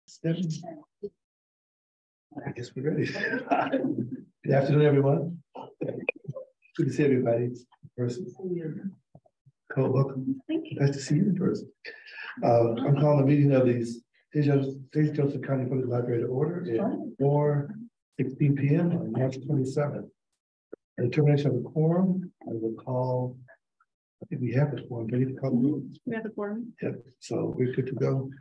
Stephanie? I guess we're ready. Good afternoon, everyone. Good to see everybody in person. Cole, welcome. Nice to see you in person. I'm calling the meeting of the St. Joseph County Public Library to order at 4:16 p.m. on March 27th. At the termination of the quorum, I will call. I think we have the quorum. Ready to call the room? We have the quorum. Yep. So we're good to go.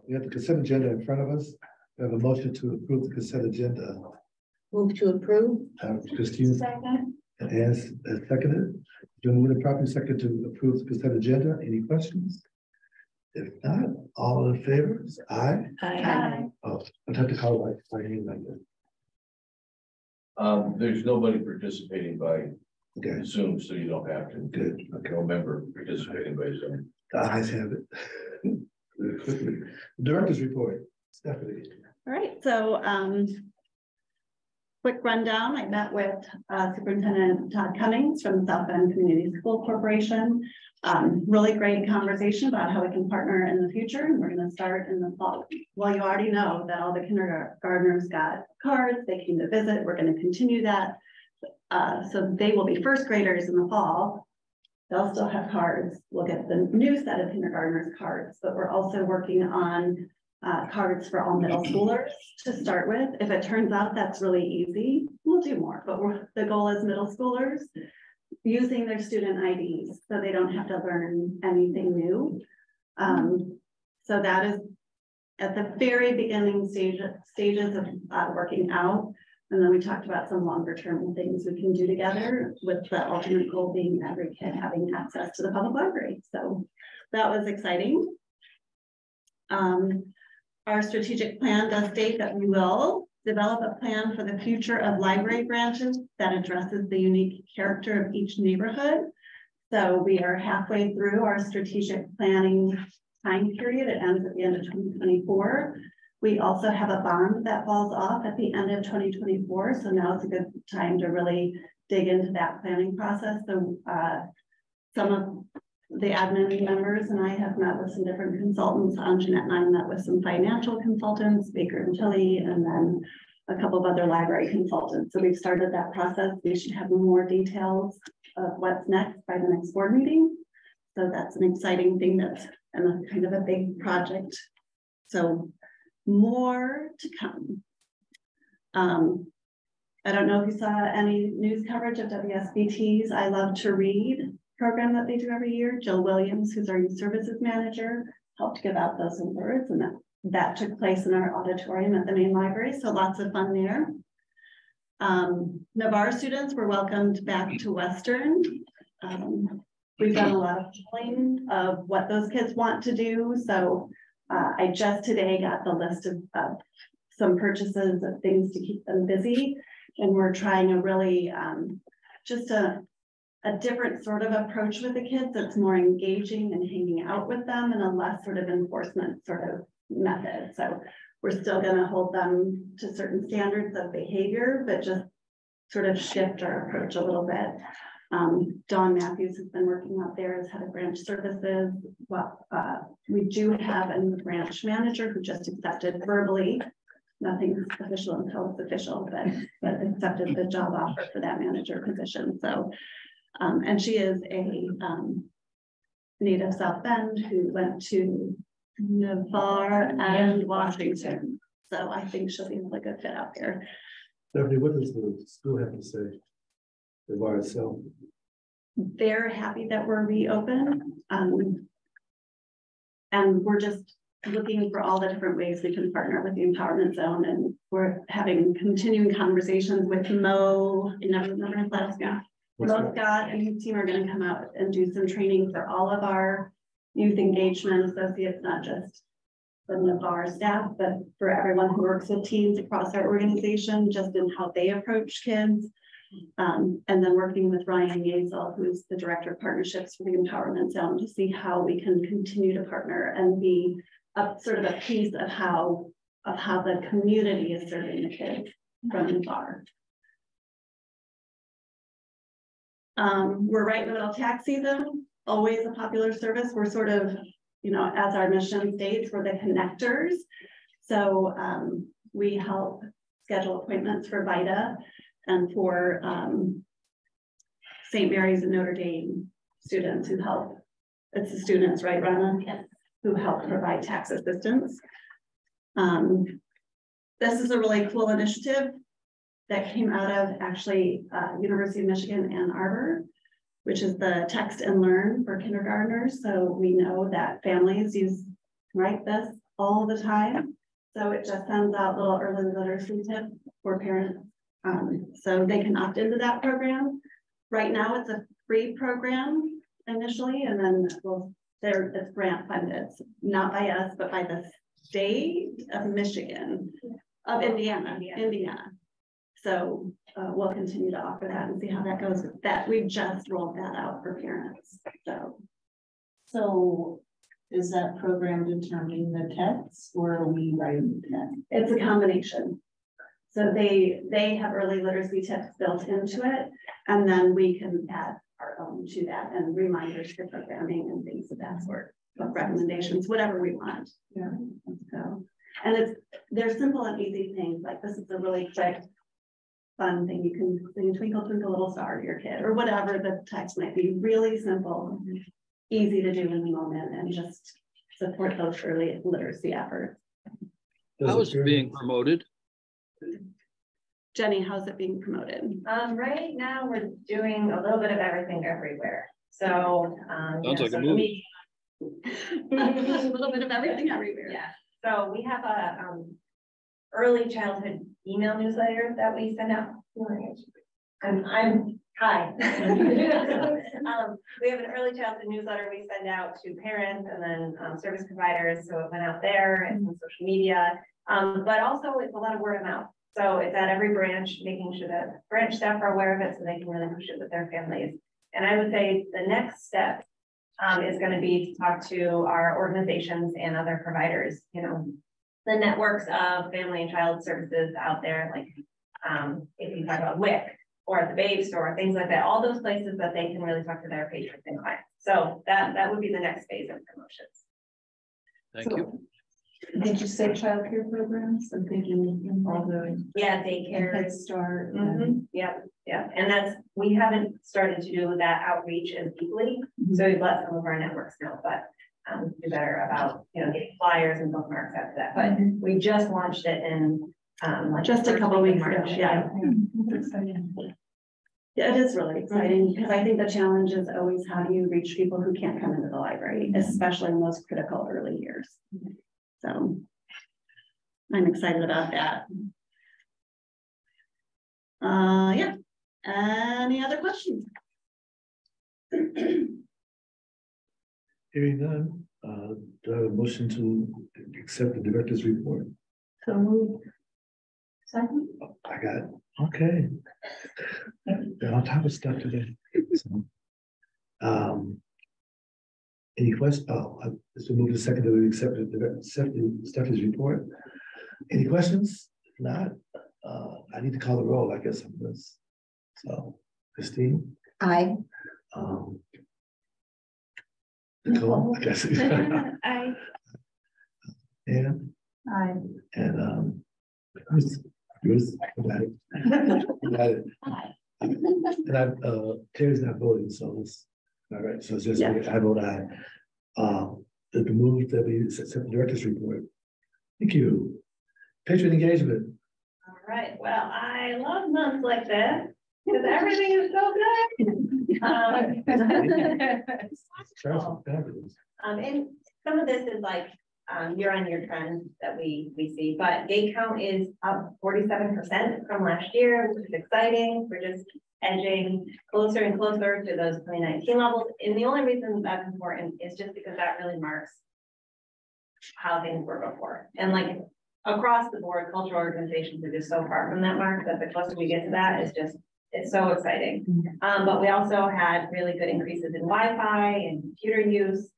We have the consent agenda in front of us. We have a motion to approve the consent agenda. Move to approve. Christine Second. has seconded. Doing the properly second to approve the consent agenda. Any questions? If not, all in favor? Aye. Aye. Oh, I'd have to call by name like that. There's nobody participating by Okay. Zoom, so you don't have to. Good. Okay. No member participating by Zoom. The ayes have it. Quickly. Director's report. Stephanie. All right, so quick rundown. I met with Superintendent Todd Cummings from the South Bend Community School Corporation. Really great conversation about how we can partner in the future. And we're going to start in the fall. Well, you already know that all the kindergartners got cards. They came to visit. We're going to continue that. So they will be first graders in the fall. They'll still have cards. We'll get the new set of kindergartners cards, but we're also working on cards for all middle schoolers to start with. If it turns out that's really easy, we'll do more, but the goal is middle schoolers using their student IDs so they don't have to learn anything new. So that is at the very beginning stages of working out. And then we talked about some longer term things we can do together, with the ultimate goal being every kid having access to the public library. So that was exciting. Our strategic plan does state that we will develop a plan for the future of library branches that addresses the unique character of each neighborhood. So we are halfway through our strategic planning time period. It ends at the end of 2024. We also have a bond that falls off at the end of 2024. So now it's a good time to really dig into that planning process. So some of the admin members and I have met with some different consultants. Jeanette and I met with some financial consultants, Baker and Tilly, and then a couple of other library consultants. So we've started that process. We should have more details of what's next by the next board meeting. So that's an exciting thing that's kind of a big project. So more to come. I don't know if you saw any news coverage of WSBT's I Love to Read program that they do every year. Jill Williams, who's our youth services manager, helped give out those awards, and that took place in our auditorium at the main library. So lots of fun there. Navarre students were welcomed back to Western. We've done a lot of polling of what those kids want to do. So I just today got the list of some purchases of things to keep them busy. And we're trying a really just a different sort of approach with the kids that's more engaging and hanging out with them, and a less sort of enforcement sort of method. So we're still going to hold them to certain standards of behavior, but just sort of shift our approach a little bit. Dawn Matthews has been working out there as head of branch services. Well, we do have a new branch manager who just accepted verbally. Nothing's official until it's official, but accepted the job offer for that manager position. So, and she is a native South Bend who went to Navarre and Washington. So I think she'll be a good fit out there. Stephanie, what does the school have to say? Navarre itself. They're happy that we're reopened, and we're just looking for all the different ways we can partner with the Empowerment Zone, and we're having continuing conversations with Mo. You know, remember his last name? Mo Scott and his team are going to come out and do some training for all of our youth engagement associates, not just the Navarre staff, but for everyone who works with teens across our organization, just in how they approach kids. And then working with Ryan Yazel, who's the director of partnerships for the Empowerment Zone, to see how we can continue to partner and be a sort of a piece of how the community is serving the kids from Navarre. We're right in the middle of tax season, always a popular service. We're sort of you know, as our mission states, we're the connectors. So we help schedule appointments for VITA and for St. Mary's and Notre Dame students who help. It's the students, right, Rana? Yes. Who help provide tax assistance. This is a really cool initiative that came out of actually University of Michigan, Ann Arbor, which is the text and learn for kindergartners. So we know that families write this all the time. So it just sends out little early literacy tips for parents. So they can opt into that program. Right now it's a free program initially, and then it's grant funded, not by us, but by the state of Michigan, of Indiana. So we'll continue to offer that and see how that goes. That we just rolled that out for parents. So is that program determining the text, or are we writing the text? It's a combination. So they have early literacy tips built into it, and then we can add our own to that and reminders for programming and things of that sort, of recommendations, whatever we want. Yeah. So, and they're simple and easy things. Like this is a really quick, fun thing. You can sing Twinkle Twinkle Little Star to your kid, or whatever the text might be. Really simple, easy to do in the moment, and just support those early literacy efforts. How is it being promoted? Jenny, how's it being promoted? Right now we're doing a little bit of everything everywhere. So Sounds like a movie. A little bit of everything everywhere. Yeah. So we have a early childhood email newsletter that we send out. Hi. We have an early childhood newsletter we send out to parents and then service providers. So it went out there and on social media, but also it's a lot of word of mouth. So it's at every branch, making sure that branch staff are aware of it so they can really push it with their families. And I would say the next step is going to be to talk to our organizations and other providers, you know, the networks of family and child services out there, like if you talk about WIC or at the Babe Store, things like that, all those places that they can really talk to their patrons and clients. So that would be the next phase of promotions. Thank you. Did you say childcare programs? I'm thinking all the Daycare, Head Start. Yeah, and we haven't started to do that outreach as deeply, so we've let some of our networks know, but do better about getting flyers and bookmarks after that. But we just launched it in just a couple weeks ago. Yeah, that's exciting. Yeah, it is really exciting because I think the challenge is always how do you reach people who can't come into the library, especially in those critical early years. So I'm excited about that. Yeah. Any other questions? Hearing none, do I have a motion to accept the director's report? So moved. Second. Oh, I got it. Okay. They're on top of stuff today. So, any questions? Oh, let's move to second that we accept Stephanie's report. Any questions? If not, I need to call the roll, I guess, on this. So, Christine? Aye. Nicole, I guess. Aye. And? Aye. And Bruce, got it. Got it. And Terry's not voting, so it's all right. So it's just I vote aye. The move that we accept the director's report. Thank you. Patron engagement. All right. Well, I love months like this because everything is so good. And some of this is like year-on-year trends that we see, but gate count is up 47% from last year, which is exciting. We're just edging closer and closer to those 2019 levels. And the only reason that's important is just because that really marks how things were before. And like across the board, cultural organizations are just so far from that mark that the closer we get to that is just, it's so exciting. But we also had really good increases in Wi-Fi and computer use.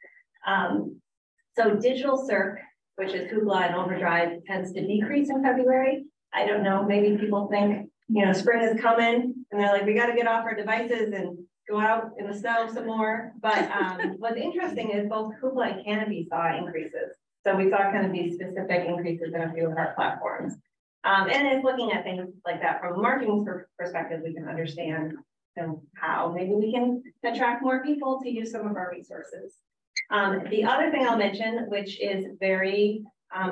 So digital circ, which is Hoopla and Overdrive, tends to decrease in February. I don't know, maybe people think, spring is coming and they're like, we got to get off our devices and go out in the snow some more. But what's interesting is both cupola and canopy saw increases. So we saw kind of these specific increases in a few of our platforms. And it's looking at things like that from a marketing perspective, we can understand how maybe we can attract more people to use some of our resources. The other thing I'll mention, which is very,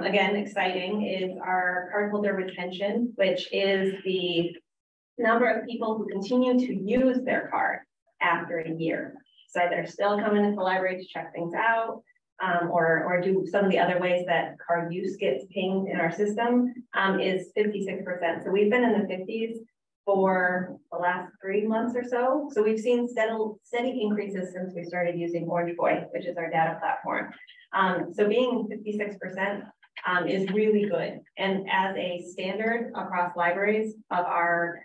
again, exciting, is our cardholder retention, which is the number of people who continue to use their card after a year. So they're still coming to the library to check things out, or do some of the other ways that card use gets pinged in our system, is 56%. So we've been in the 50s for the last 3 months or so. So we've seen steady increases since we started using Orange Boy, which is our data platform. So being 56% is really good. And as a standard across libraries of our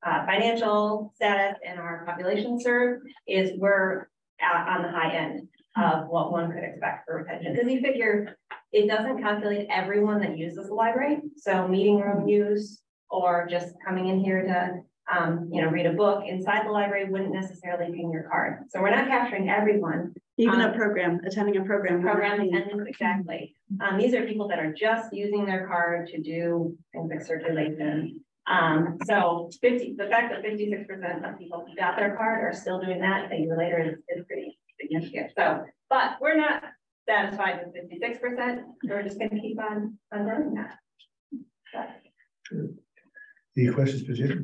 financial status and our population served, is we're on the high end of what one could expect for retention. Because you figure it doesn't calculate everyone that uses the library. So meeting room use, or just coming in here to read a book inside the library wouldn't necessarily ping your card. So we're not capturing everyone. Even a program, attending a program. Program attendance, exactly. These are people that are just using their card to do things like circulation. So the fact that 56% of people who got their card are still doing that a year later is pretty significant. So, but we're not satisfied with 56%. We're just going to keep on doing that. Any questions, Virginia?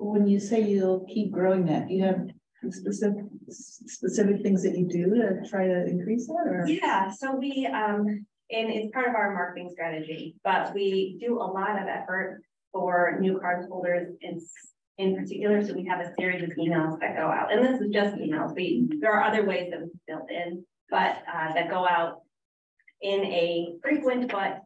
When you say you'll keep growing that, do you have specific things that you do to try to increase that? Or? Yeah, so we, and it's part of our marketing strategy, but we do a lot of effort for new card holders in particular. So we have a series of emails that go out, and this is just emails. There are other ways that we've built in, but that go out in a frequent but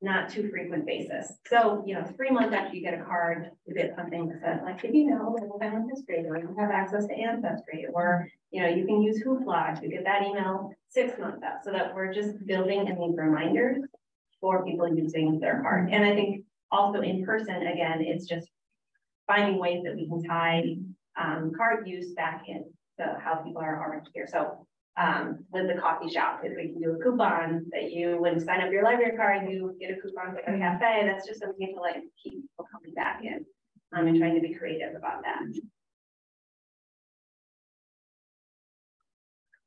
not too frequent basis. So, 3 months after you get a card, you get something that says, like, did you know that family history, or you have access to Ancestry, or, you can use Hoopla to get that email 6 months out, so that we're just building in these reminders for people using their card. And I think also in person, again, it's just finding ways that we can tie card use back in to how people are already here. So with the coffee shop, if we can do a coupon that when you sign up your library card, you get a coupon for a cafe, that's just something to keep people coming back in, and trying to be creative about that.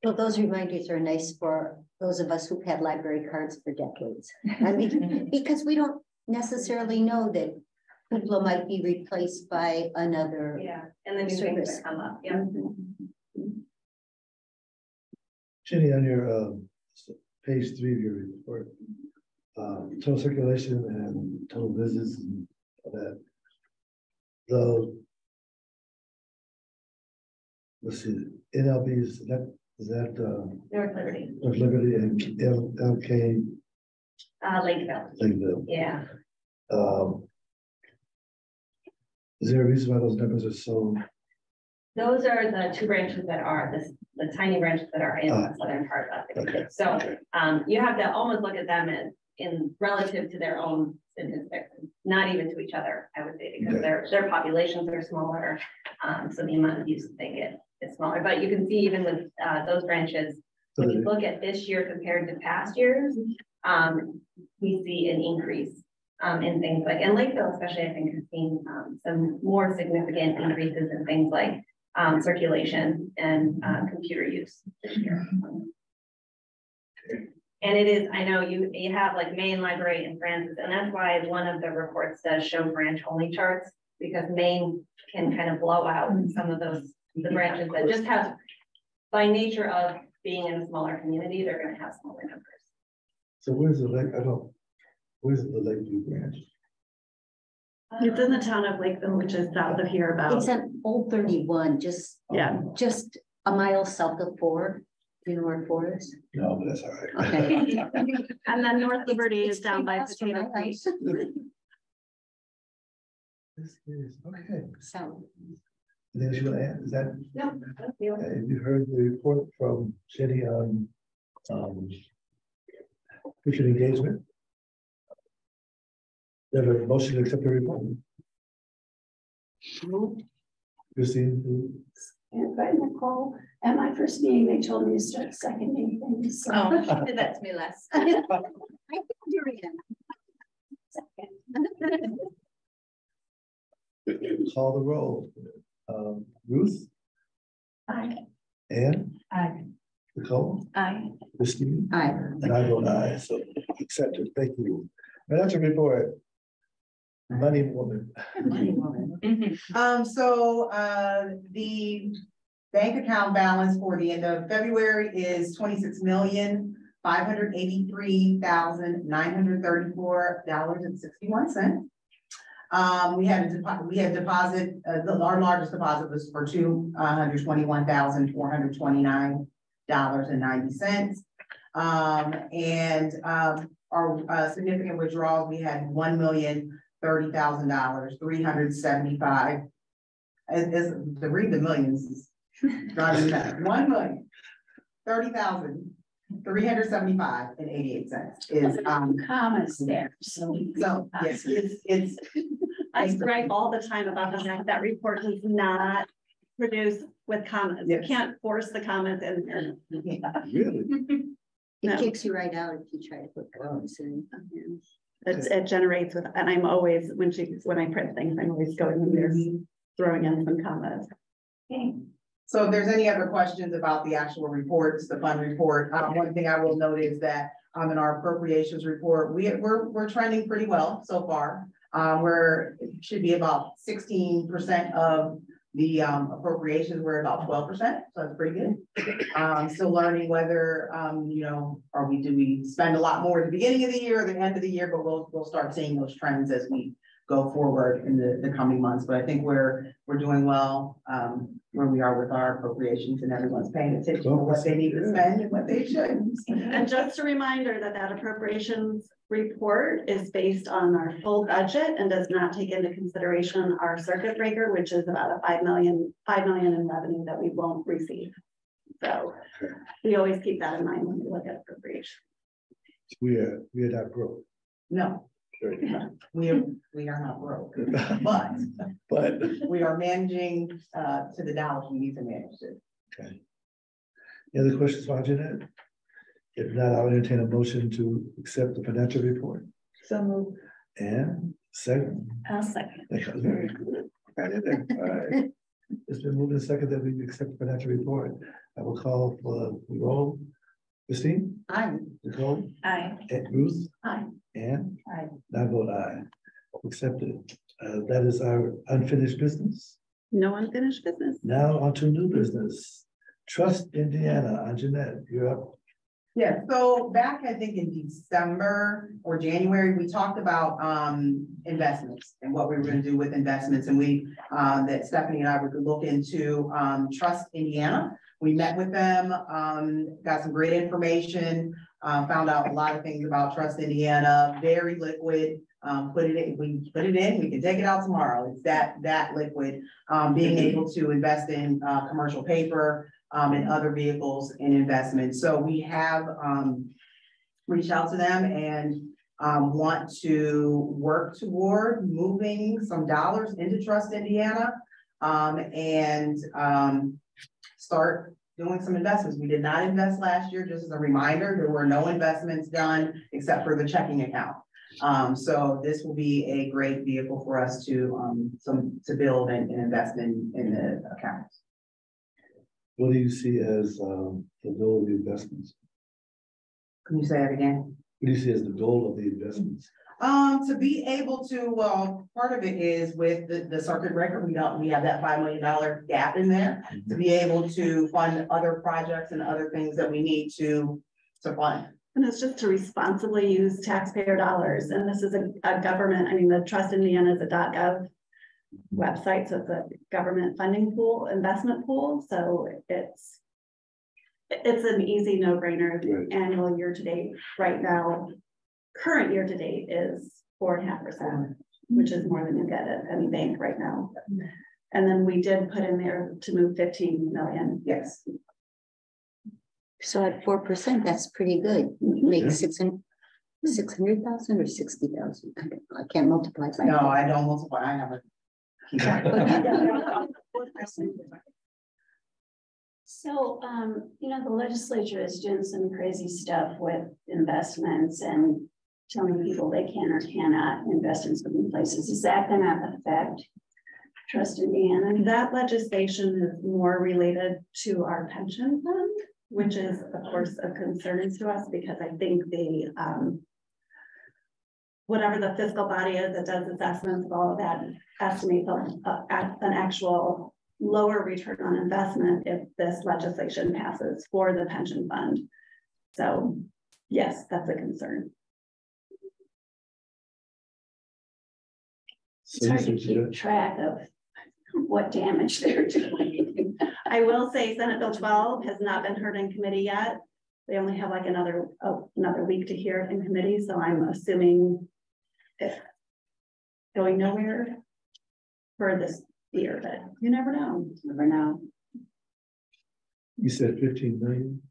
Well, those reminders are nice for those of us who've had library cards for decades. I mean, because we don't necessarily know that Hoopla might be replaced by another. Yeah, and then new things that come up. Yeah. Jenny, on your page 3 of your report, total circulation and total visits and all that. Let's see, NLB is that North Liberty. North Liberty and LK Lakeville. Yeah. Is there a reason why those numbers are so? Those are the 2 branches that are the tiny branches that are in the southern part of it. Okay. So you have to almost look at them as in relative to their own statistics, not even to each other, I would say, because their populations are smaller. So the amount of use that they get is smaller. But you can see even with those branches, when you look at this year compared to past years, we see an increase in things like, and Lakeville especially, I think, has seen some more significant increases in things like circulation and computer use this year. And it is, I know you have like Maine Library and Francis, and that's why one of the reports does show branch only charts, because Maine can kind of blow out some of the branches that just have, by nature of being in a smaller community, they're going to have smaller numbers. So where's the Lakeview branch? It's in the town of Lakeville, which is south of here about. It's on Old 31, just a mile south of 4. Do you know where 4 is? No, but that's all right. Okay. And then North Liberty is down by Potato Creek. This is okay. So. Then you want to add, is that? No, that's you. You heard the report from Jenny on future engagement. You have a motion to accept the report. Christine, And by Nicole, at my first meeting, they told me to start seconding things. So. Oh, she did that to me last. call the roll. Ruth, Aye. Ann, Aye. Nicole, Aye. Christine, Aye. and I vote aye, so accepted, thank you. Financial report. Money woman. The bank account balance for the end of February is $26,583,934.61. We had deposit, our largest deposit was for $221,429.90. Our significant withdrawals, we had $1,030,000, 375. Is to read the millions is driving me nuts. 1,030,375.88 is Commas there, so. yes, it's I gripe all the time about the fact that report does not produce with comments. You Yes. can't force the comments in there. Really? It No. kicks you right out if you try to put comments in. It generates with, and I'm always, when I print things, I'm always going in there, throwing in some comments. So if there's any other questions about the actual reports, the fund report, one thing I will note is that in our appropriations report, we're trending pretty well so far. It should be about 16% of the appropriations, we're about 12%, so that's pretty good. Still learning whether do we spend a lot more at the beginning of the year or the end of the year, but we'll start seeing those trends as we go forward in the coming months. But I think we're doing well where we are with our appropriations, and everyone's paying attention to what they need to spend and what they shouldn't. And just a reminder that appropriations report is based on our full budget and does not take into consideration our circuit breaker, which is about a $5 million in revenue that we won't receive. So we always keep that in mind when we look at appropriation. We are not broke. No, we are not broke, But we are managing to the dollars we need to manage it. okay. Any other questions for Jeanette? If not, I'll entertain a motion to accept the financial report. So moved. And second. I'll second. That was very good. Right in there. All right. It's been moved and second that we accept the financial report. I will call for the roll. Christine? Aye. Nicole? Aye. Ruth? Aye. Ann? Aye. I vote aye. Accepted. That is our unfinished business. No unfinished business. Now on to new business. Trust Indiana. Jeanette, you're up. Yeah, so back, I think in December or January, we talked about investments and what we were gonna do with investments. And that Stephanie and I were gonna look into Trust Indiana. We met with them, got some great information, found out a lot of things about Trust Indiana, very liquid. We put it in, we can take it out tomorrow. It's that liquid, being able to invest in commercial paper, and other vehicles and investments. So we have reached out to them and want to work toward moving some dollars into Trust Indiana and start doing some investments. We did not invest last year, just as a reminder. There were no investments done except for the checking account. So this will be a great vehicle for us to build and invest in the accounts. What do you see as the goal of the investments? Can you say that again? What do you see as the goal of the investments? To be able to, well, part of it is with the circuit breaker, we have that $5 million gap in there to be able to fund other projects and other things that we need to fund. And it's just to responsibly use taxpayer dollars. And this is a government, I mean, the Trust Indiana is a .gov website, so it's a government funding pool, investment pool. So it's an easy no-brainer. Right. Annual year to date right now, current year to date is 4.5%, which is more than you get at any bank right now. And then we did put in there to move 15 million. Yes. So at 4%, that's pretty good. Make 600,000 or 60,000. I can't multiply by. No, I don't multiply. I have a. So, the legislature is doing some crazy stuff with investments and telling people they can or cannot invest in certain places. Is that gonna affect Trust Indiana? That legislation is more related to our pension fund, which is of course a concern to us because I think the, whatever the fiscal body is that does assessments of all of that estimates an actual lower return on investment if this legislation passes for the pension fund. So yes, that's a concern. It's hard to keep track of what damage they're doing. I will say Senate Bill 12 has not been heard in committee yet. They only have like another week to hear it in committee. So I'm assuming it's going nowhere for this year, but you never know. Never know. You said 15 million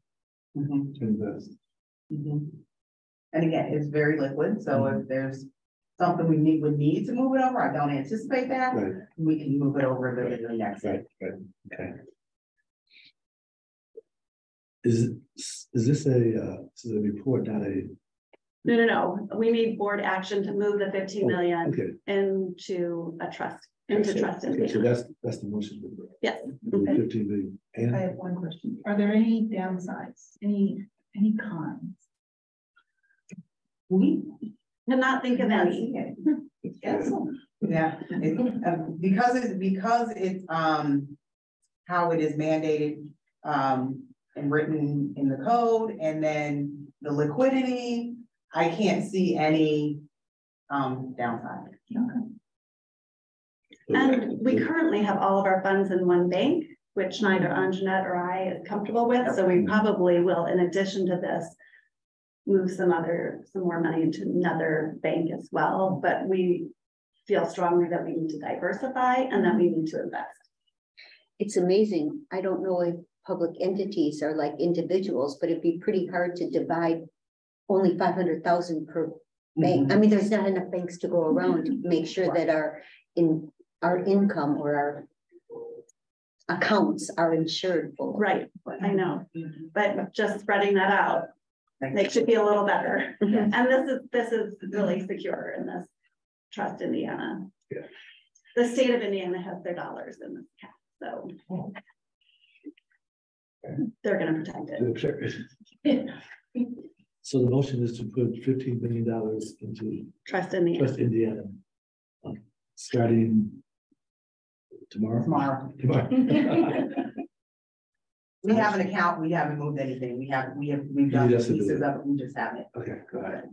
Mhm. to invest. Mhm. And again, it's very liquid, so if there's something we would need to move it over, I don't anticipate that, Right, we can move it over the next. right, okay. Is this a report, not a? No. We need board action to move the 15 million Okay. into a trust, into trust. Okay, so that's the motion. Yes. Move 15 million. And I have one question. Are there any downsides? Any cons? We Cannot think of any. Yes. Yeah, because it's how it is mandated and written in the code, and then the liquidity, I can't see any downside. And we currently have all of our funds in one bank, which neither Anjanette or I is comfortable with. So we probably will, in addition to this, move some more money into another bank as well. But we feel strongly that we need to diversify and that we need to invest. It's amazing. I don't know if public entities are like individuals, but it'd be pretty hard to divide only 500,000 per bank. I mean, there's not enough banks to go around to make sure that our income or our accounts are insured for. Right, I know, but just spreading that out makes you feel a little better. And this is really secure in this Trust Indiana. Yeah. The state of Indiana has their dollars in this cap, so they're going to protect it. So the motion is to put $15 million into Trust Indiana. Starting tomorrow. We have an account, we haven't moved anything, we've done pieces of it, we just haven't. Okay, go ahead.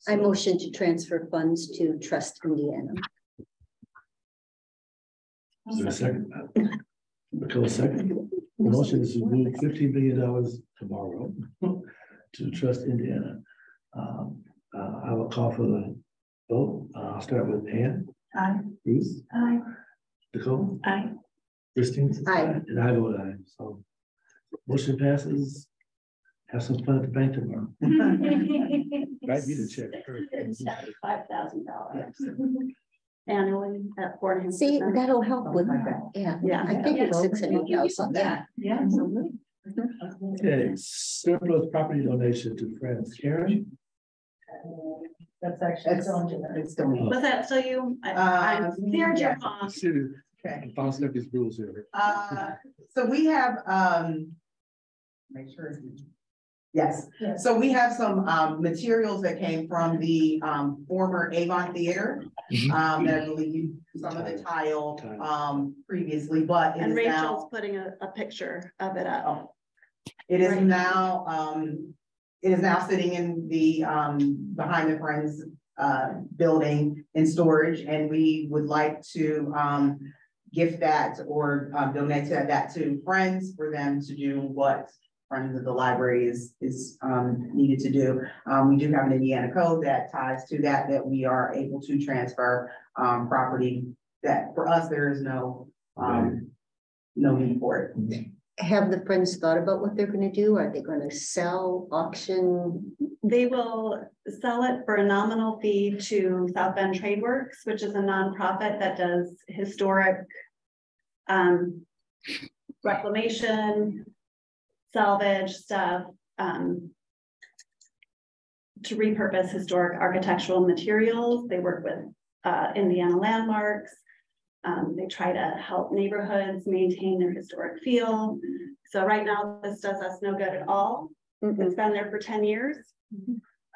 I motion to transfer funds to Trust Indiana. Is there a second? Nicole, second. The motion is to move $15 million tomorrow to Trust Indiana. I will call for the vote. I'll start with Ann. Aye. Ruth. Aye. Nicole. Aye. Christine. Aye. And I vote aye. So motion passes. Have some fun at the bank tomorrow. Write me the check. $75,000 Annually at 40. See, that'll help with that. Yeah, I think it's 600,000. Yeah, absolutely. Okay, surplus property donation to friends. Karen? That's actually It's still me. Was that still you? I'm scared you're wrong. Okay. I'm bouncing up these rules here. So we have, make sure. Yes, Yes. so we have some materials that came from the former Avon Theater. That I believe some of the tile previously, but it And is Rachel's now, putting a picture of it up. it is Right. now, it is now sitting in the behind the Friends building in storage, and we would like to gift that or donate that to Friends for them to do what Friends of the Library is needed to do. We do have an Indiana code that ties to that we are able to transfer property that for us, there is no need for it. Have the Friends thought about what they're going to do? Are they going to sell, auction? They will sell it for a nominal fee to South Bend Trade Works, which is a nonprofit that does historic reclamation, salvage stuff, to repurpose historic architectural materials. They work with Indiana landmarks. They try to help neighborhoods maintain their historic feel. So right now, this does us no good at all. It's been there for 10 years.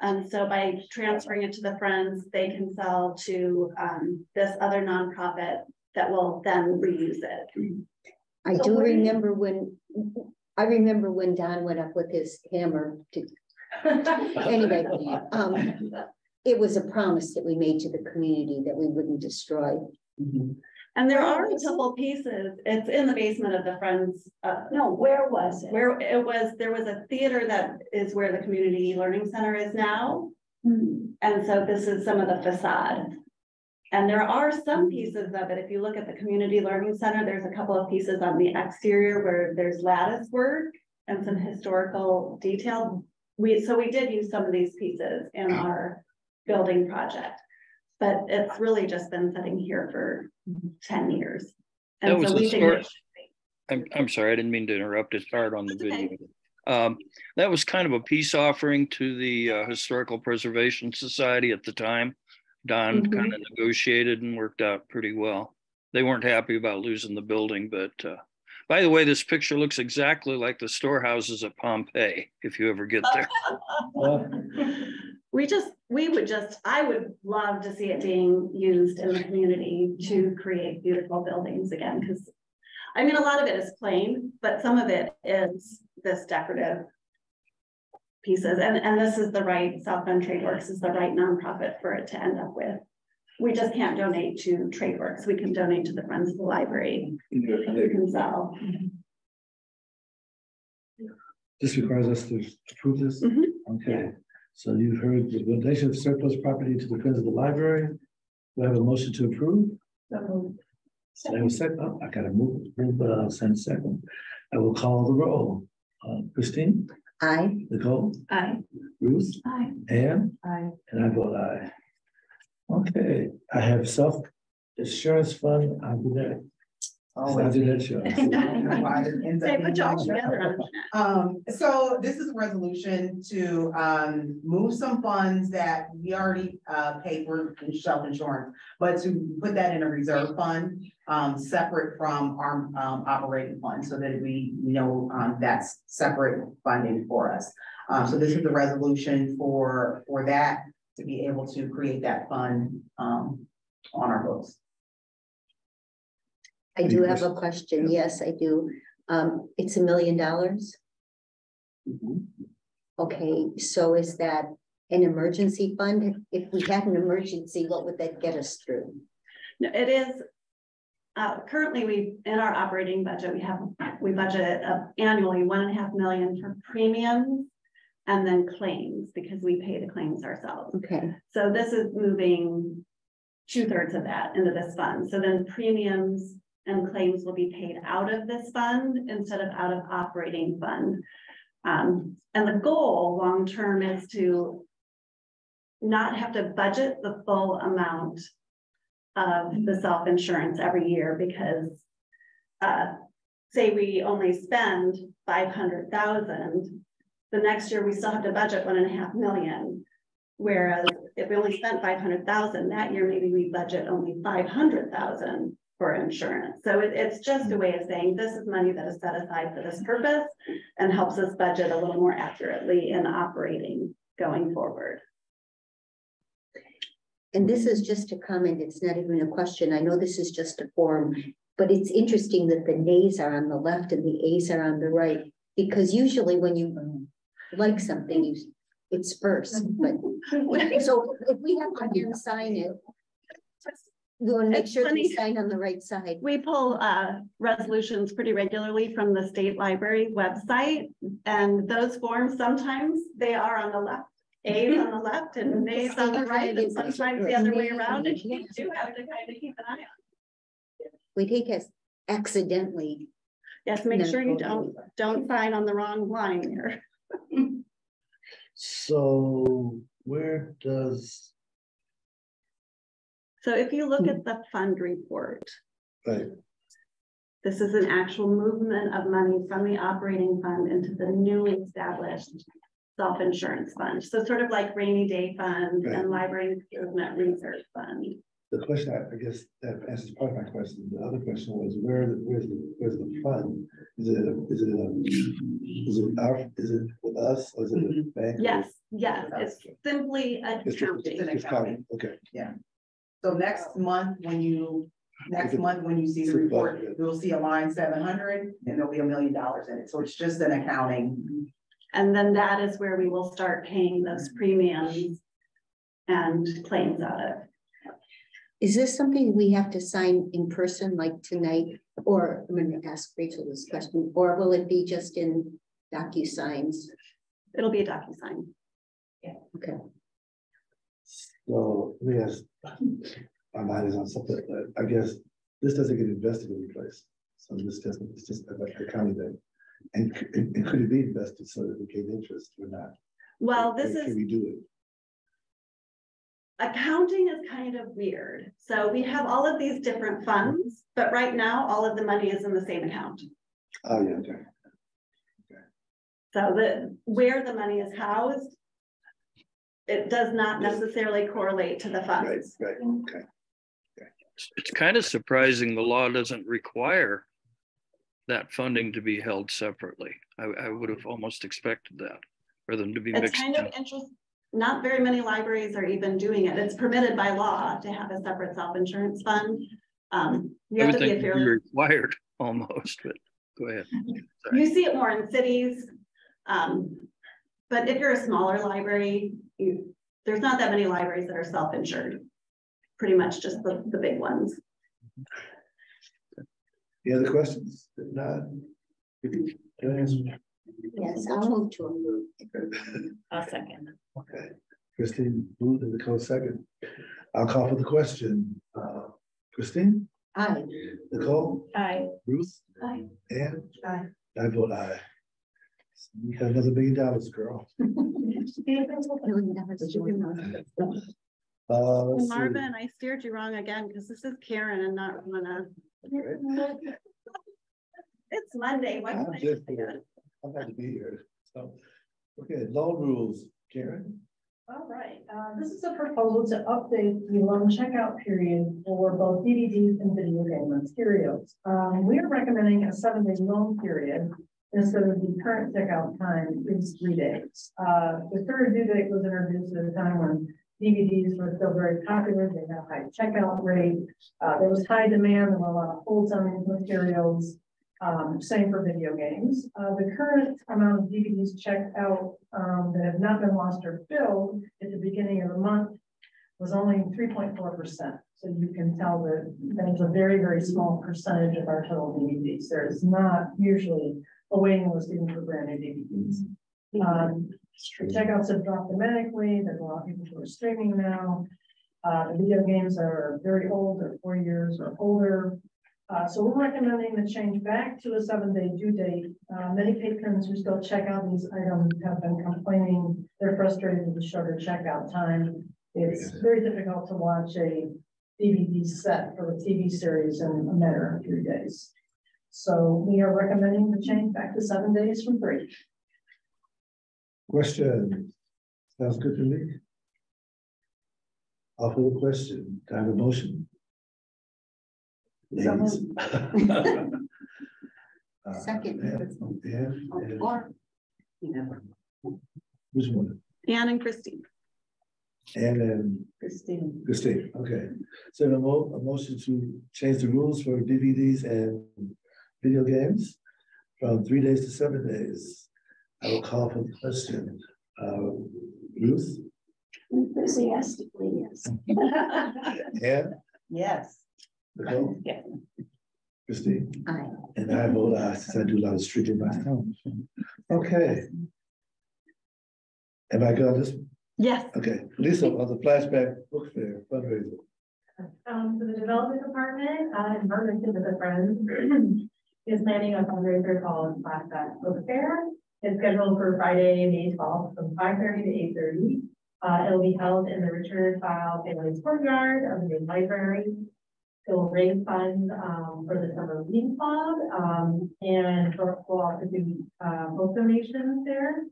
And so by transferring it to the Friends, they can sell to this other nonprofit that will then reuse it. I do remember when Don went up with his hammer to, anyway, it was a promise that we made to the community that we wouldn't destroy. And there are a couple pieces. It's in the basement of the Friends. No, where was it? Where it was, there was a theater that is where the community learning center is now. And so this is some of the facade. And there are some pieces of it. If you look at the community learning center, there's a couple of pieces on the exterior where there's lattice work and some historical detail. So we did use some of these pieces in our building project, but it's really just been sitting here for 10 years. And That was so we the think story. it I'm sorry, I didn't mean to interrupt. It's hard on the video. That was kind of a peace offering to the Historical Preservation Society at the time. Don kind of negotiated and worked out pretty well. They weren't happy about losing the building, but by the way, this picture looks exactly like the storehouses at Pompeii, if you ever get there. I would love to see it being used in the community to create beautiful buildings again, because I mean, a lot of it is plain, but some of it is this decorative pieces. And this is the right, South Bend Trade Works is the right nonprofit for it to end up with. We just can't donate to Trade Works. We can donate to the Friends of the Library. We can sell. This requires us to approve this? Okay, so you've heard the donation of surplus property to the Friends of the Library. Do I have a motion to approve? So I have a second. Oh, I gotta move, send second. I will call the roll. Christine? Aye. Nicole? Aye. Ruth? Aye. Ann? Aye. And I vote aye. Okay, I have self-assurance fund. I'll do that. I'll do that, sure. Say, put you all together on that. So this is a resolution to move some funds that we already paid for in self-insurance, but to put that in a reserve fund separate from our operating fund, so that we know that's separate funding for us. So this is the resolution for that, to be able to create that fund on our books. I do have a question. Yes, I do. It's $1 million. Okay, so is that an emergency fund? If we had an emergency, what would that get us through? No, it is. Currently, we in our operating budget, we budget annually $1.5 million for premiums and then claims, because we pay the claims ourselves. Okay. So this is moving 2/3 of that into this fund. So then premiums and claims will be paid out of this fund instead of out of operating fund. And the goal long-term is to not have to budget the full amount of the self-insurance every year, because say we only spend 500,000, the next year we still have to budget $1.5 million. Whereas if we only spent 500,000 that year, maybe we budget only 500,000 for insurance. So it's just a way of saying this is money that is set aside for this purpose and helps us budget a little more accurately in operating going forward. And this is just a comment. It's not even a question. I know this is just a form, but it's interesting that the nays are on the left and the A's are on the right, because usually when you like something, it's first. But so if we have to sign it, we want to make sure we sign on the right side. We pull resolutions pretty regularly from the state library website, and those forms, sometimes they are on the left, A's on the left and nays on the right, and sometimes the other way around, and you do have to kind of keep an eye on. We take as accidentally. Yes, make sure you don't sign on the wrong line here. So where does? So if you look at the fund report, Right. This is an actual movement of money from the operating fund into the newly established self-insurance fund. So sort of like rainy day fund Right. and library improvement reserve fund. The question, I guess that answers part of my question. The other question was where's the fund? Is it with us or is it a bank? Yes, it's simply It's accounting. It's counting, okay. So next month, when you see the report, you'll see a line 700 and there'll be $1 million in it. So it's just an accounting. And then that is where we will start paying those premiums and claims out of. Is this something we have to sign in person like tonight? Or I'm going to ask Rachel this question, or will it be just in DocuSigns? It'll be a DocuSign. Okay. So let me ask, my mind is on something, I guess this doesn't get invested in any place. So it's just like a county thing. And could it be invested so that we get interest or not? Well, Can we do it? Accounting is kind of weird. So we have all of these different funds, but right now all of the money is in the same account. Oh, yeah, okay. So where the money is housed, it does not necessarily correlate to the funds. Right, okay. It's kind of surprising the law doesn't require that funding to be held separately. I would have almost expected that, for them to be It's mixed. kind of interesting. Not very many libraries are even doing it. It's permitted by law to have a separate self-insurance fund. You have to be a fairly required almost, but go ahead. Sorry. You see it more in cities. But if you're a smaller library, there's not that many libraries that are self-insured. Pretty much just the big ones. Any other questions? If not, can I answer? Yes, I'll move to approve. A second. Okay, Christine moved and Nicole second. I'll call for the question. Christine? Aye. Nicole? Aye. Ruth? Aye. Ann? Aye. I vote aye. We have another $1 million, girl. Let's see. Marvin, I steered you wrong again because this is Karen and not Ramona. Okay. It's Monday. Why I'm can't I just say here. that? I'm glad to be here. So, okay, loan rules, Karen. All right, this is a proposal to update the loan checkout period for both DVDs and video game materials. We are recommending a 7-day loan period instead of the current checkout time is 3 days. The third due date was introduced at a time when DVDs were still very popular. They had a high checkout rate. There was high demand and a lot of holds on these materials. Same for video games. The current amount of DVDs checked out that have not been lost or filled at the beginning of the month was only 3.4%. So you can tell that that's a very, very small percentage of our total DVDs. There is not usually a waiting list even for brand new DVDs. Checkouts have dropped dramatically. There's a lot of people who are streaming now. The video games are very old, they're 4 years or older. So we're recommending the change back to a 7-day due date. Many patrons who still check out these items have been complaining they're frustrated with the shorter checkout time. It's very difficult to watch a DVD set for a TV series in a matter of 3 days. So we are recommending the change back to 7 days from 3. Question. Sounds good to me. I'll put a question. Do I have a motion? Ladies. Second. Or which one? Ann and Christine. And then Christine. Christine. Okay. So a motion to change the rules for DVDs and video games from 3 days to 7 days. I will call for the question. Ruth? Enthusiastically, yes. Ann? Yes. Nicole? Yeah. Christine? Aye. And I vote aye, since I do a lot of streaking myself. Okay. Have I got this? Yes. Okay, Lisa, on the flashback book fair fundraiser. For the development department, in partnership with a friend, is planning a fundraiser called Flashback Book Fair. It's scheduled for Friday, May 12th from 5:30 to 8:30. It'll be held in the Richard File Family's Courtyard of the library. It will raise funds for the summer reading club, and we'll also do book donations there.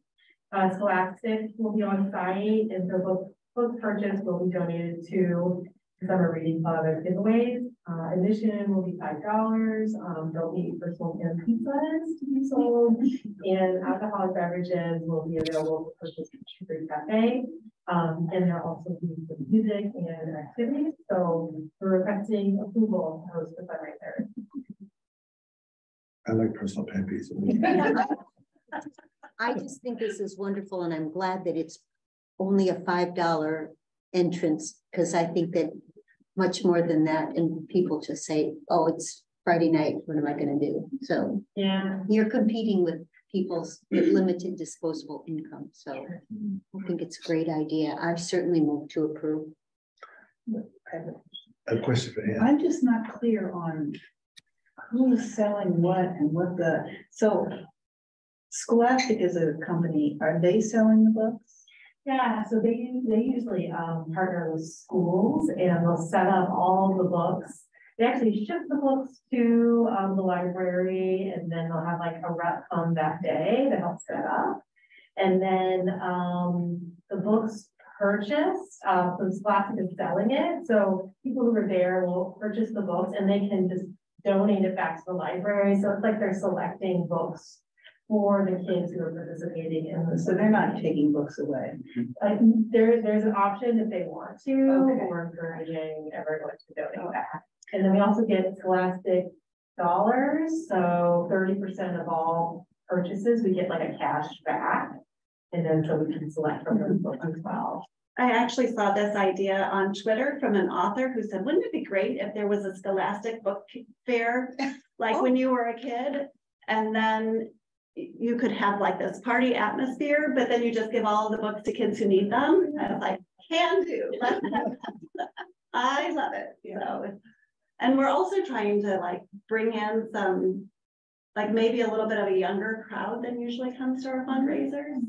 Scholastic will be on site, and so books purchased will be donated to the summer reading club as giveaways. Admission will be $5. There'll be personal and pizzas to be sold, and alcoholic beverages will be available for purchase at the Sugar Cafe. And there'll also be some music and activities. So we're requesting approval to host the fundraiser. I like personal pan pizza. I just think this is wonderful, and I'm glad that it's only a $5 entrance, because I think that much more than that, and people just say, oh, it's Friday night, what am I going to do? So yeah, you're competing with people's limited disposable income. So I think it's a great idea. I certainly move to approve. A question for Ann. I'm just not clear on who's selling what and what so Scholastic is a company, are they selling the books? yeah. So they usually partner with schools, and they'll set up all the books. They actually ship the books to the library, and then they'll have like a rep come that day to help set up. And then the books purchased, so Scholastic is selling it. So people who are there will purchase the books, and they can just donate it back to the library. So it's like they're selecting books for the kids who are participating in this. So they're not taking books away. There's an option if they want to, Okay. or encouraging everyone to donate back. And then we also get Scholastic dollars. So 30% of all purchases, we get like a cash back. And then so we can select from those books as well. I actually saw this idea on Twitter from an author who said, wouldn't it be great if there was a Scholastic book fair, like when you were a kid, and then you could have like this party atmosphere, but then you just give all the books to kids who need them. I was like, can do. I love it. So, and we're also trying to like bring in some, like maybe a little bit of a younger crowd than usually comes to our fundraisers.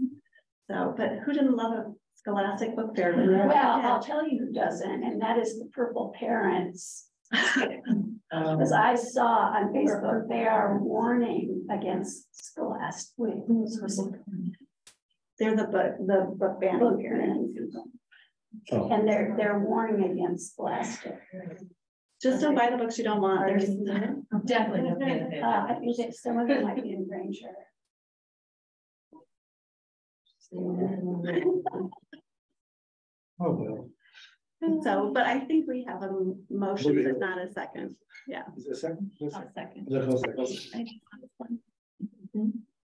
So, but who didn't love a Scholastic book fair? Well, I'll tell you who doesn't, and that is the Purple Parents. Because I saw on Facebook, they are warning against Scholastic. Wait, who's They're the book banning parents. Oh. And they're warning against Scholastic. Just don't buy the books you don't want. There's Definitely. I think that some of them might be in Granger. Oh, well. so, but I think we have a motion, but not a second. Yeah. Is there a second? Yes. A second. Is there a second?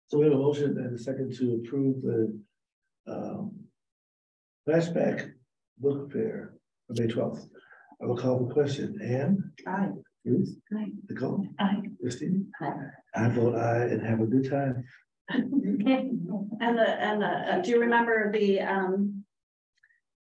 So we have a motion and a second to approve the flashback book fair on May 12th. I will call the question. Ann? Aye. Ruth? Aye. Nicole? Aye. Christine? Aye. I vote aye, and have a good time. And do you remember the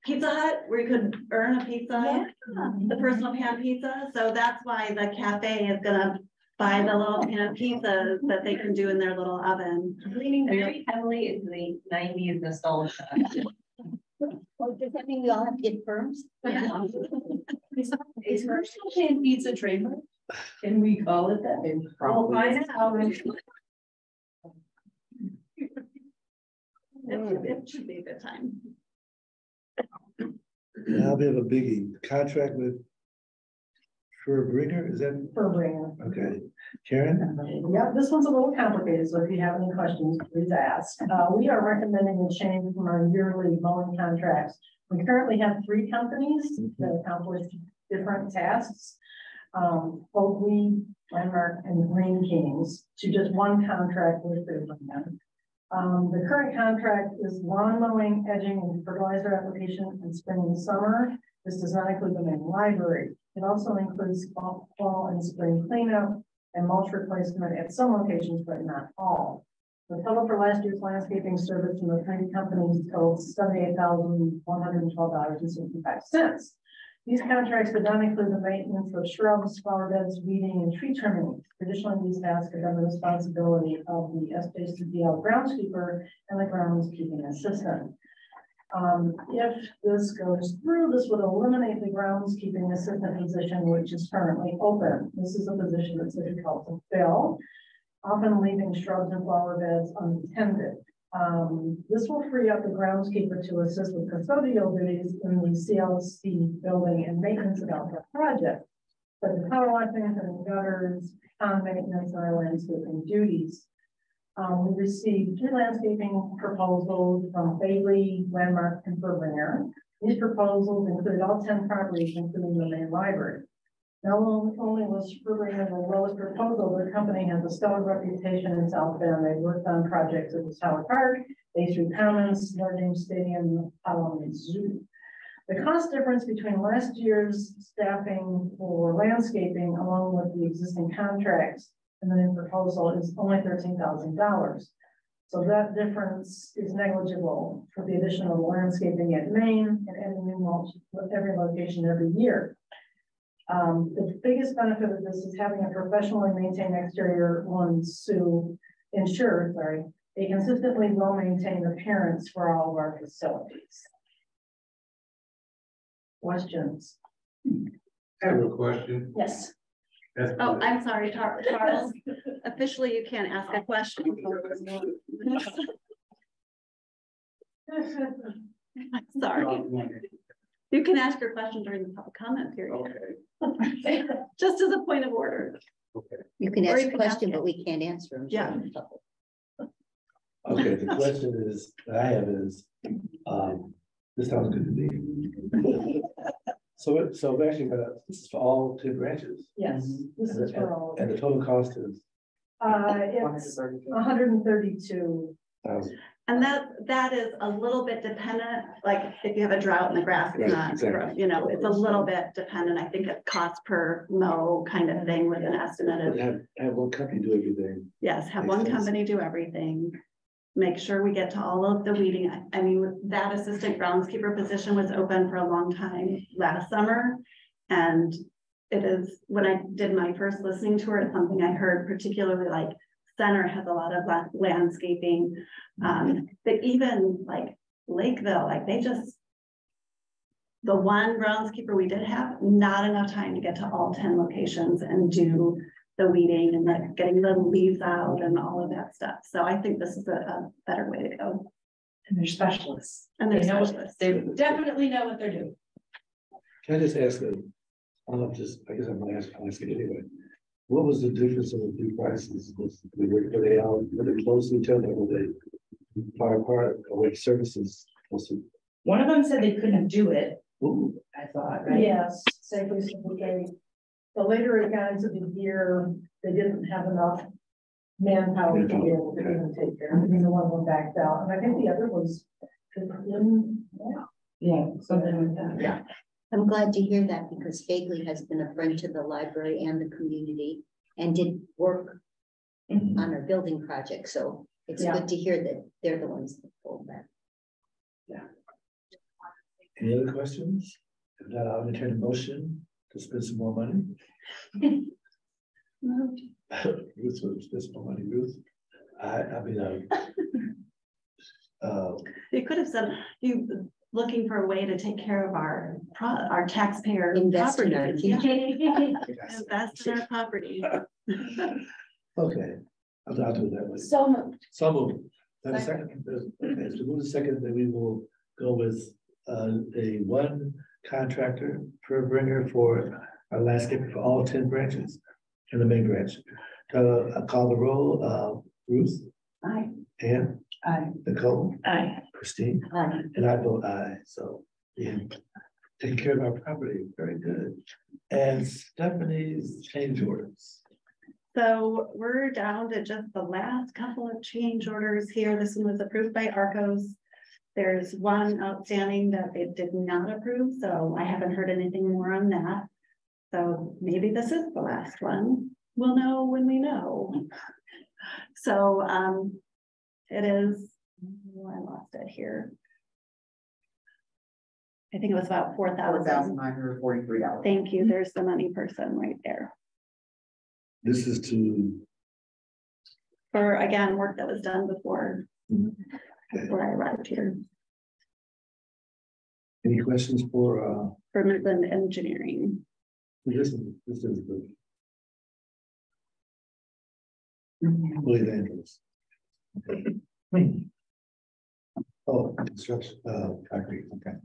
Pizza Hut where you could earn a pizza? Yeah. The personal pan pizza. So that's why the cafe is gonna buy the little pan pizzas that they can do in their little oven. Leaning very heavily into the 90s nostalgia. Well, does that mean we all have to get firms? Yeah. Is personal pan pizza trademark? Can we call it that? We'll find out. It should be a good time. Now we have a biggie, contract with Bringer, is that? For Bringer. Okay, Karen? Yeah, this one's a little complicated, so if you have any questions, please ask. We are recommending a change from our yearly mowing contracts. We currently have 3 companies that accomplish different tasks. Oakley, Landmark, and Green Kings, to just one contract with Bringer. The current contract is lawn mowing, edging, and fertilizer application in spring and summer. This does not include the main library. It also includes fall and spring cleanup and mulch replacement at some locations, but not all. The total for last year's landscaping service from the 3 companies totaled $78,112.65. These contracts do not include the maintenance of shrubs, flower beds, weeding, and tree trimming. Traditionally, these tasks are the responsibility of the SJCDL groundskeeper and the groundskeeping assistant. If this goes through, this would eliminate the groundskeeping assistant position, which is currently open. This is a position that's difficult to fill, often leaving shrubs and flower beds unattended. This will free up the groundskeeper to assist with custodial duties in the CLC building and maintenance of outdoor projects, but the power washing and gutters, pond maintenance, and our landscaping duties. We received 2 landscaping proposals from Bailey, Landmark, and Berlinger. These proposals include all 10 properties, including the main library. Not only was Berlinger the lowest proposal, the company has a stellar reputation in South Bend. They've worked on projects at the Tower Park, Bay Street Commons, Notre Dame Stadium, Halloween Zoo. The cost difference between last year's staffing for landscaping, along with the existing contracts and the new proposal, is only $13,000. So that difference is negligible for the additional landscaping at Maine and adding new mulch with every location every year. The biggest benefit of this is having a professionally maintained exterior lawns to ensure, a consistently well-maintained appearance for all of our facilities. Questions? I have a question. Yes. Oh, I'm sorry, Charles. Officially, you can't ask a question. Sorry. You can ask your question during the public comment period. Okay. Just as a point of order. Okay. You can ask a question, but we can't answer them. Yeah. Okay, the question is, that I have is, this sounds good to me. So we actually got, this is for all 10 branches. Yes, this is for all. And the total cost is? It's 132,000. And that is a little bit dependent, like if you have a drought and the grass is not, exactly. you know, it's a little bit dependent. I think it's cost per mow kind of thing with an estimate of. Have one company do everything. Yes, have Makes one sense. company do everything. Make sure we get to all of the weeding. I mean, that assistant groundskeeper position was open for a long time last summer. And it is, when I did my first listening tour, it's something I heard, particularly like Center has a lot of landscaping. But even like Lakeville, like they just, the one groundskeeper we did have, not enough time to get to all 10 locations and do the weeding and like getting the leaves out and all of that stuff. So I think this is a better way to go. And they're specialists. And they're They know, specialists. they definitely know what they're doing. Can I just ask I guess I'm gonna ask it anyway. What was the difference in the two prices? Were they close to each other? Were they far apart? Or were services close to? One of them said they couldn't do it. Ooh. I thought, right? Yes, safely simplified. The later it got into the year, they didn't have enough manpower to be able to even take care of it. Neither one of them backed out. And I think the other was, Yeah, something like that. Yeah. I'm glad to hear that because Fagley has been a friend to the library and the community and did work on our building project. So it's good to hear that they're the ones that pulled that. Yeah. Any other questions? If not, I'll entertain a motion to spend some more money. Ruth will spend some more money, Ruth. You could have said you looking for a way to take care of our taxpayer Invest in our properties. Invest in our property. Okay, I'll do it that way. So moved. So moved. Then a second, okay, so move a second, then we will go with a one contractor per bringer for our landscaping for all 10 branches in the main branch. I'll call the roll, Ruth. Aye. Ann. Aye. Nicole. Aye. Christine. Aye. And I vote aye. So yeah, taking care of our property, very good. And Stephanie's change orders. So we're down to just the last couple of change orders here. This one was approved by Arcos. There's one outstanding that they did not approve, so I haven't heard anything more on that. So maybe this is the last one. We'll know when we know. So it is, oh, I lost it here. I think it was about $4,943. Thank you. There's the money person right there. This is to. For again, work that was done before I arrived here. Any questions for Midland Engineering. this is good. Believe the interest. Oh, construction, concrete, okay.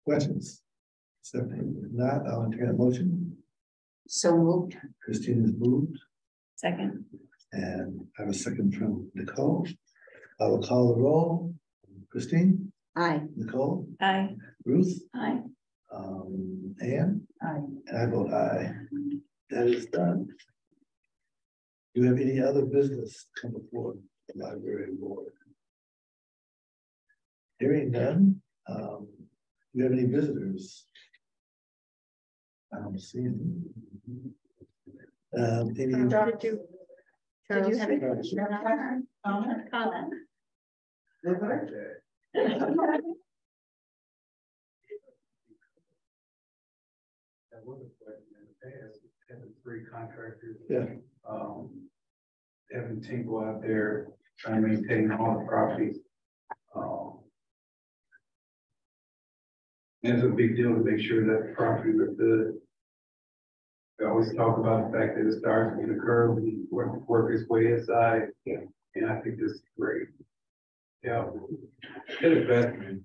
Questions? Stephanie, if not, I'll entertain a motion. So moved. Christine has moved, Second. and I have a second from Nicole. I will call the roll. Christine, Aye. Nicole, Aye. Ruth, Aye. Ann, Aye. and I vote aye. That is done. Do you have any other business come before the library board? Hearing none, do you have any visitors? I don't see any. Any? Did you have a Charles? comment? That was a question in the past, having 3 contractors. Yeah. Having people out there trying to maintain all the properties. And it's a big deal to make sure that the properties are good. I always talk about the fact that it starts with the curb and work its way inside. Yeah. And I think this is great. Yeah. Good investment.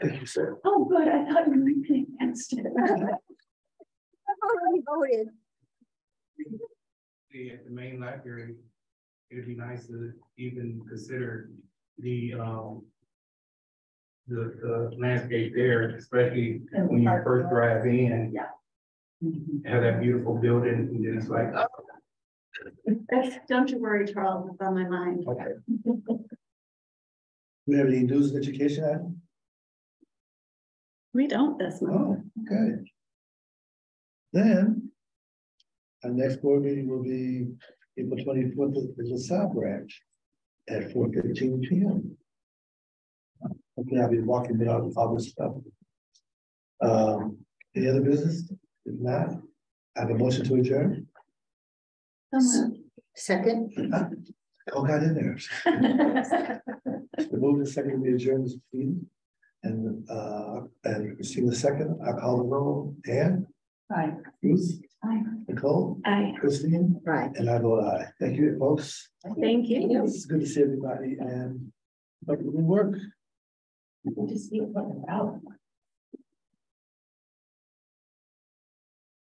Thank you, sir. Oh, good. I thought you were reading against it. I've already voted. At the main library, it'd be nice to even consider the landscape there, especially when you first drive in. Yeah. Have that beautiful building, and then it's like, Don't you worry, Charles, it's on my mind. okay. Do we have any news and education item? We don't this month. Oh, okay. Then, our next board meeting will be April 24th at the LaSalle branch at 4:15 p.m. Hopefully I'll be walking in all this stuff. Any other business? If not, I have a motion to adjourn. Second. Oh, got in there. The move and second to be adjourned this meeting. And Christine the second, I call the roll. Ann? Aye. Ruth? Aye. Nicole? Aye. Christine? Right. And I vote aye. Thank you, folks. Thank you. It's good to see everybody and hope it will work. Just see what it's about.